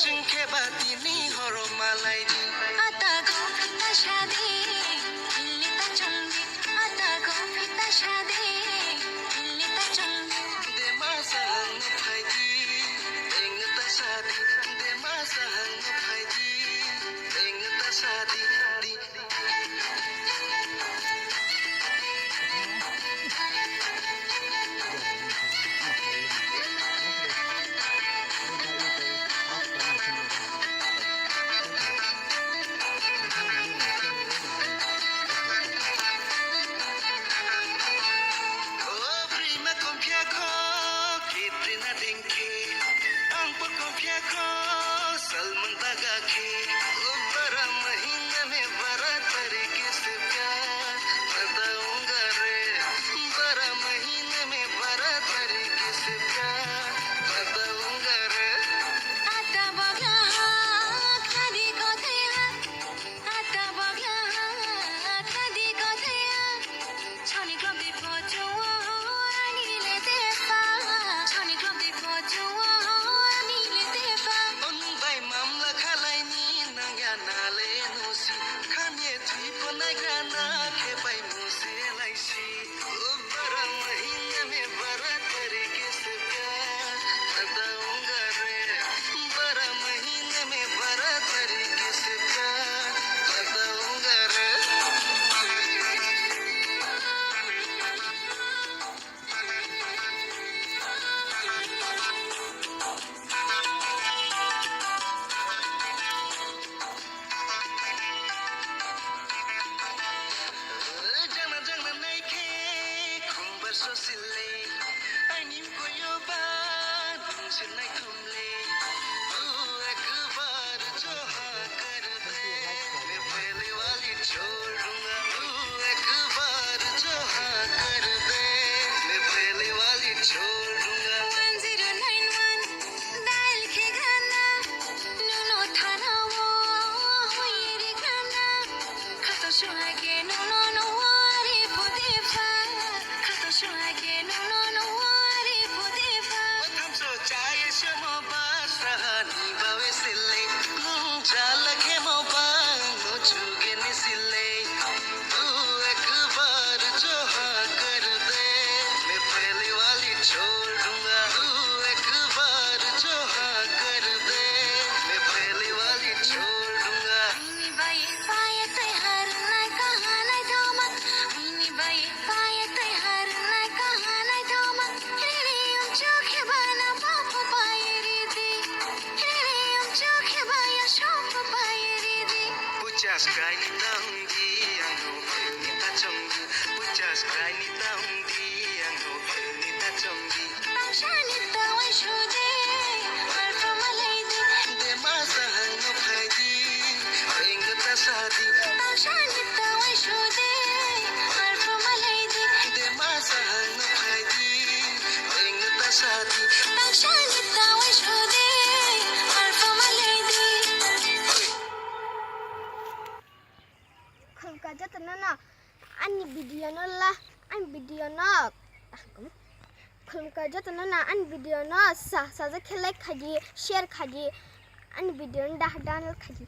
Chunke batini horo malaiji Ata go fita shadi Illi ta chungi Ata go fita shadi Illi ta chungi De masa hang phaiji Eng ta shadi De masa hang phaiji Eng ta shadi Salman दगा के बड़ा महीने में बड़ा तरीके से प्यार बताऊंगा रे बड़ा महीने में बड़ा तरीके से प्यार बताऊंगा रे Ata bogla khadi ko thaya Ata bogla khadi ko thaya Choni ko bi pocho ani le defa Choni ko bi pocho ani le defa Unbai mamla khalai ni nangya nale nosi khanye thui ponai gana ke pai muse laisi bड़ा महीने में बड़ा तरीके से प्यार बताऊंगा रे बड़ा महीने में बड़ा तरीके से प्यार बताऊंगा रे Jangan jangan naik ke kumbar sosile, anim koyo baat bungsu naik kumle. एक बार जो हाँ कर दे, मैं पहले वाली छोड़ दूंगा. एक बार जो हाँ कर दे, मैं पहले वाली छोड़ दूंगा. 1091 dial ke gana nuno thana wo hoiri gana khato shuage nuno no wari pudefa khato shuage nuno no wari pudefa हम सोचाए शमो बास रहानी बावे सिले चाल के मोबा नो छुगे नि सिले तू एक बार जो हाँ कर दे मैं पहले वाली छोड़ दूंगा तू एक बार जो हाँ कर दे मैं पहले वाली छोड़ दूंगा Mini bai paye tai har nai kaha nai doma Mini bai paye tai har nai kaha nai doma Riri chokhe bana papa paye ridi Riri chokhe baya shop paye ridi Puchas kai ni taungi anu ni ta chongi Puchas kai ni taungi anu ni ta chongi Shani tawai shude Alfa malaidi De masa hang phaiji eng ta shadi Shani tawai shude Alfa malaidi De masa hang phaiji eng ta shadi Shani tawai shude Alfa malaidi Khum ka jatna na ani video no la an video no khum ka jatna na an video no sa sa ja like khadi share khadi an video dah dan khadi